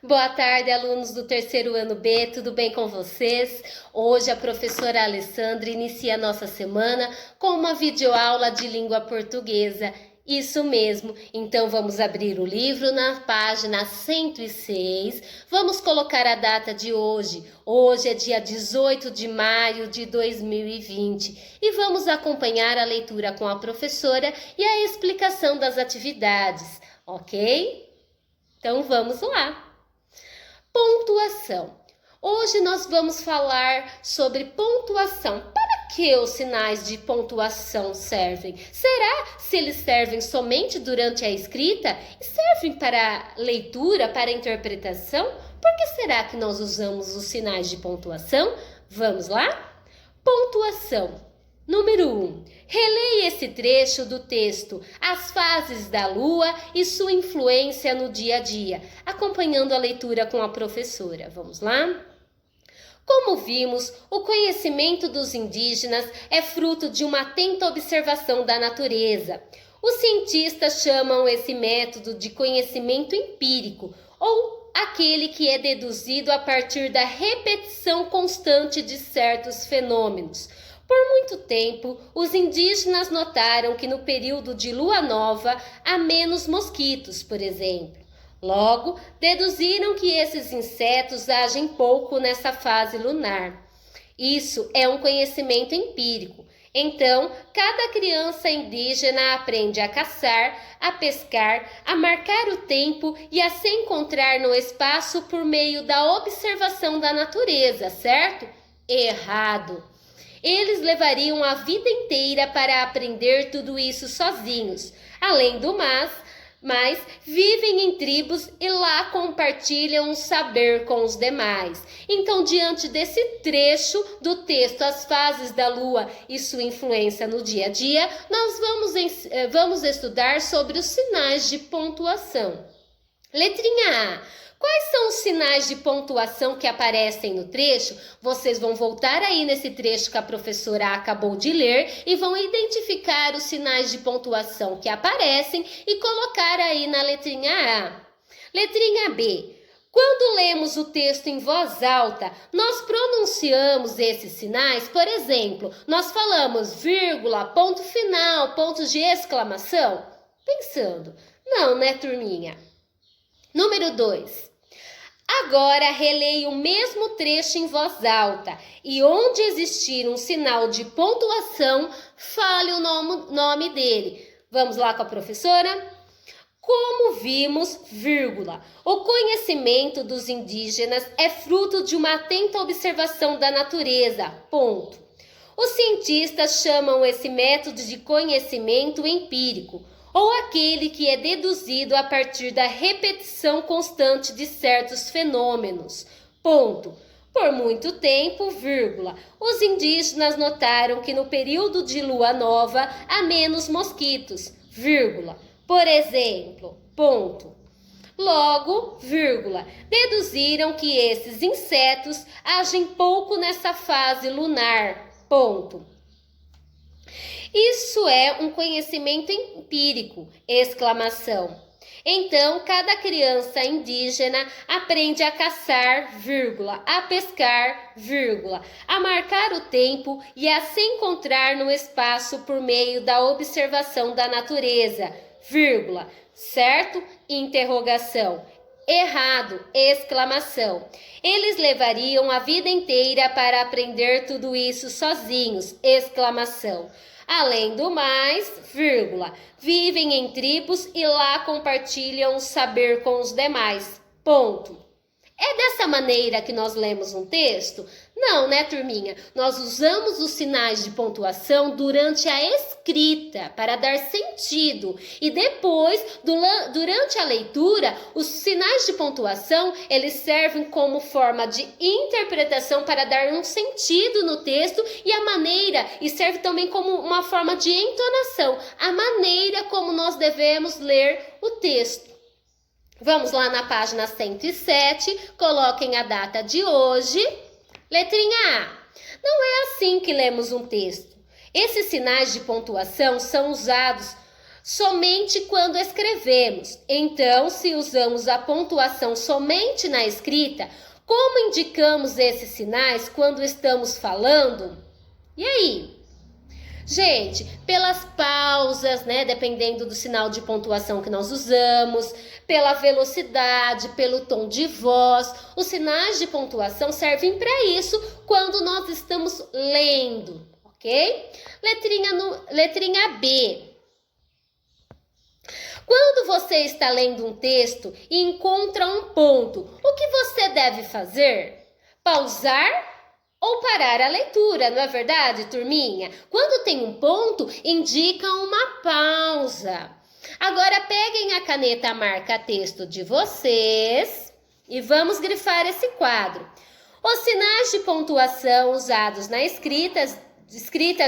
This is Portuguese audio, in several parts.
Boa tarde, alunos do terceiro ano B, tudo bem com vocês? Hoje a professora Alessandra inicia a nossa semana com uma videoaula de língua portuguesa. Isso mesmo, então vamos abrir o livro na página 106, vamos colocar a data de hoje. Hoje é dia 18 de maio de 2020 e vamos acompanhar a leitura com a professora e a explicação das atividades, ok? Então vamos lá! Pontuação. Hoje nós vamos falar sobre pontuação. Para que os sinais de pontuação servem? Será se eles servem somente durante a escrita e servem para leitura, para interpretação? Por que será que nós usamos os sinais de pontuação? Vamos lá? Pontuação. Número 1. Releia esse trecho do texto As Fases da Lua e sua influência no dia a dia, acompanhando a leitura com a professora. Vamos lá? Como vimos, o conhecimento dos indígenas é fruto de uma atenta observação da natureza. Os cientistas chamam esse método de conhecimento empírico, ou aquele que é deduzido a partir da repetição constante de certos fenômenos. Por muito tempo, os indígenas notaram que no período de lua nova há menos mosquitos, por exemplo. Logo, deduziram que esses insetos agem pouco nessa fase lunar. Isso é um conhecimento empírico. Então, cada criança indígena aprende a caçar, a pescar, a marcar o tempo e a se encontrar no espaço por meio da observação da natureza, certo? Errado! Eles levariam a vida inteira para aprender tudo isso sozinhos. Além do mais, vivem em tribos e lá compartilham o saber com os demais. Então, diante desse trecho do texto As Fases da Lua e sua influência no dia a dia, nós vamos estudar sobre os sinais de pontuação. Letrinha A. Quais são os sinais de pontuação que aparecem no trecho? Vocês vão voltar aí nesse trecho que a professora acabou de ler e vão identificar os sinais de pontuação que aparecem e colocar aí na letrinha A. Letrinha B. Quando lemos o texto em voz alta, nós pronunciamos esses sinais, por exemplo, nós falamos vírgula, ponto final, pontos de exclamação? Pensando, não, né, turminha? Número 2. Agora releia o mesmo trecho em voz alta e onde existir um sinal de pontuação, fale o nome dele. Vamos lá com a professora? Como vimos, vírgula, o conhecimento dos indígenas é fruto de uma atenta observação da natureza, ponto. Os cientistas chamam esse método de conhecimento empírico, ou aquele que é deduzido a partir da repetição constante de certos fenômenos. Ponto. Por muito tempo, vírgula, os indígenas notaram que no período de lua nova há menos mosquitos, vírgula, por exemplo, ponto. Logo, vírgula, deduziram que esses insetos agem pouco nessa fase lunar, ponto. Isso é um conhecimento empírico, exclamação. Então, cada criança indígena aprende a caçar, vírgula, a pescar, vírgula, a marcar o tempo e a se encontrar no espaço por meio da observação da natureza, vírgula, certo? Interrogação. Errado, exclamação. Eles levariam a vida inteira para aprender tudo isso sozinhos, exclamação. Além do mais, vírgula, vivem em tribos e lá compartilham o saber com os demais, ponto. É dessa maneira que nós lemos um texto? Não, né, turminha? Nós usamos os sinais de pontuação durante a escrita para dar sentido. E depois, durante a leitura, os sinais de pontuação, eles servem como forma de interpretação para dar um sentido no texto e serve também como uma forma de entonação, a maneira como nós devemos ler o texto. Vamos lá na página 107, coloquem a data de hoje. Letrinha A. Não é assim que lemos um texto. Esses sinais de pontuação são usados somente quando escrevemos. Então, se usamos a pontuação somente na escrita, como indicamos esses sinais quando estamos falando? E aí? Gente, pelas pausas, né, dependendo do sinal de pontuação que nós usamos, pela velocidade, pelo tom de voz, os sinais de pontuação servem para isso quando nós estamos lendo, ok? Letrinha B. Quando você está lendo um texto e encontra um ponto, o que você deve fazer? Pausar ou parar a leitura, não é verdade, turminha? Quando tem um ponto, indica uma pausa. Agora peguem a caneta marca-texto de vocês e vamos grifar esse quadro. Os sinais de pontuação usados na escrita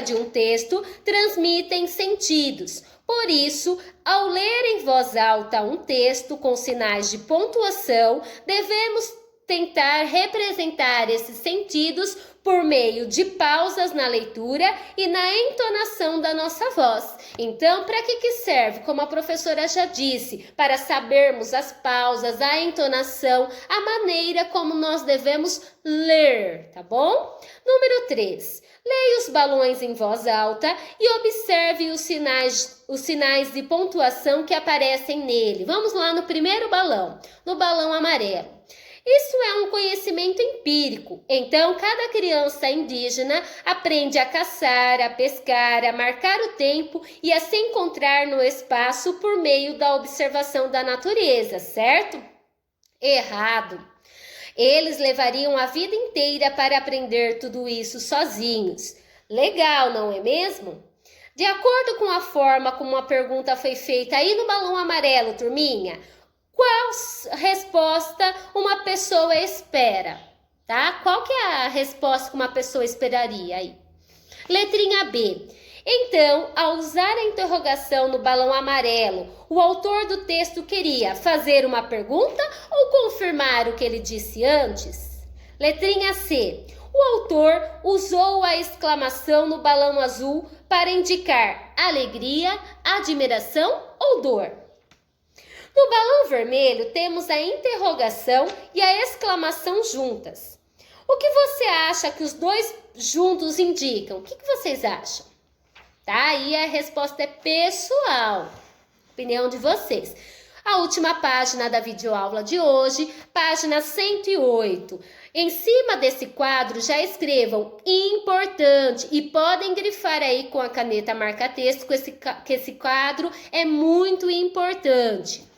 de um texto transmitem sentidos. Por isso, ao ler em voz alta um texto com sinais de pontuação, devemos tentar representar esses sentidos por meio de pausas na leitura e na entonação da nossa voz. Então, para que serve? Como a professora já disse, para sabermos as pausas, a entonação, a maneira como nós devemos ler, tá bom? Número 3. Leia os balões em voz alta e observe os sinais de pontuação que aparecem nele. Vamos lá no primeiro balão, no balão amarelo. Isso é um conhecimento empírico. Então, cada criança indígena aprende a caçar, a pescar, a marcar o tempo e a se encontrar no espaço por meio da observação da natureza, certo? Errado. Eles levariam a vida inteira para aprender tudo isso sozinhos. Legal, não é mesmo? De acordo com a forma como a pergunta foi feita aí no balão amarelo, turminha, qual resposta uma pessoa espera? Tá? Qual que é a resposta que uma pessoa esperaria aí? Letrinha B. Então, ao usar a interrogação no balão amarelo, o autor do texto queria fazer uma pergunta ou confirmar o que ele disse antes? Letrinha C. O autor usou a exclamação no balão azul para indicar alegria, admiração ou dor. No balão vermelho, temos a interrogação e a exclamação juntas. O que você acha que os dois juntos indicam? O que vocês acham? Tá? Aí a resposta é pessoal. Opinião de vocês. A última página da videoaula de hoje, página 108. Em cima desse quadro, já escrevam importante e podem grifar aí com a caneta marca-texto que esse quadro é muito importante.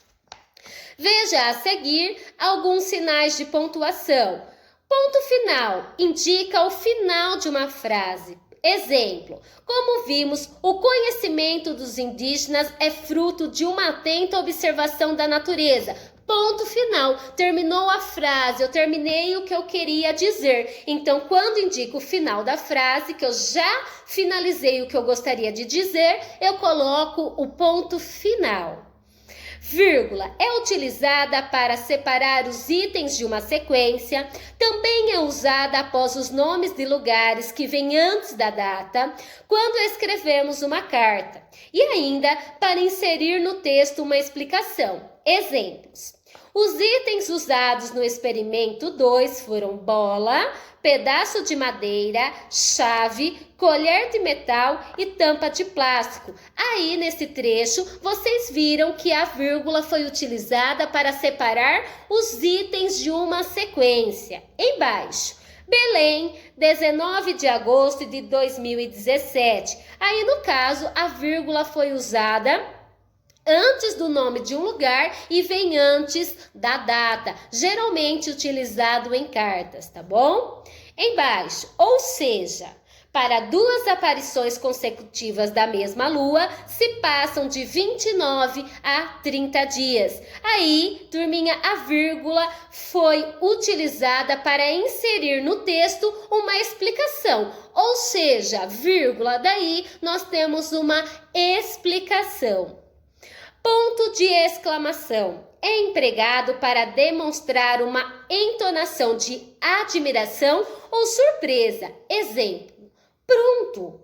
Veja a seguir alguns sinais de pontuação. Ponto final indica o final de uma frase. Exemplo, como vimos, o conhecimento dos indígenas é fruto de uma atenta observação da natureza. Ponto final, terminou a frase, eu terminei o que eu queria dizer. Então, quando indico o final da frase, que eu já finalizei o que eu gostaria de dizer, eu coloco o ponto final. Vírgula é utilizada para separar os itens de uma sequência, também é usada após os nomes de lugares que vêm antes da data, quando escrevemos uma carta, e ainda para inserir no texto uma explicação. Exemplos. Os itens usados no experimento 2 foram bola, pedaço de madeira, chave, colher de metal e tampa de plástico. Aí, nesse trecho, vocês viram que a vírgula foi utilizada para separar os itens de uma sequência. Embaixo, Belém, 19 de agosto de 2017. Aí, no caso, a vírgula foi usada antes do nome de um lugar e vem antes da data, geralmente utilizado em cartas, tá bom? Embaixo, ou seja, para duas aparições consecutivas da mesma lua, se passam de 29 a 30 dias. Aí, turminha, a vírgula foi utilizada para inserir no texto uma explicação, ou seja, vírgula, daí nós temos uma explicação. Ponto de exclamação é empregado para demonstrar uma entonação de admiração ou surpresa. Exemplo, pronto.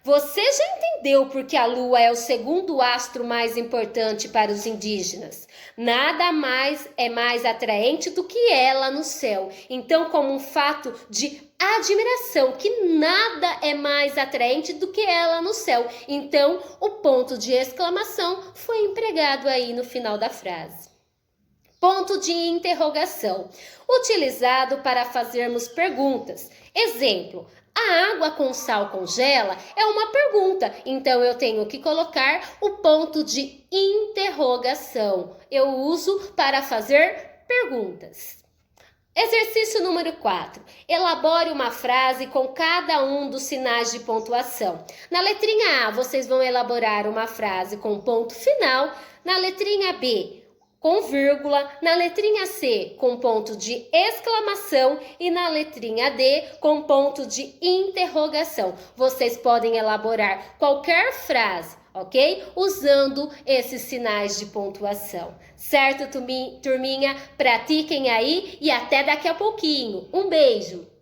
Você já entendeu porque a Lua é o segundo astro mais importante para os indígenas? Nada mais é mais atraente do que ela no céu. Então, como um fato de admiração, que nada é mais atraente do que ela no céu. Então, o ponto de exclamação foi empregado aí no final da frase. Ponto de interrogação, utilizado para fazermos perguntas. Exemplo, a água com sal congela é uma pergunta, então eu tenho que colocar o ponto de interrogação. Eu uso para fazer perguntas. Exercício número 4. Elabore uma frase com cada um dos sinais de pontuação. Na letrinha A, vocês vão elaborar uma frase com ponto final. Na letrinha B, com vírgula, na letrinha C com ponto de exclamação e na letrinha D com ponto de interrogação. Vocês podem elaborar qualquer frase, ok? Usando esses sinais de pontuação. Certo, turminha? Pratiquem aí e até daqui a pouquinho. Um beijo!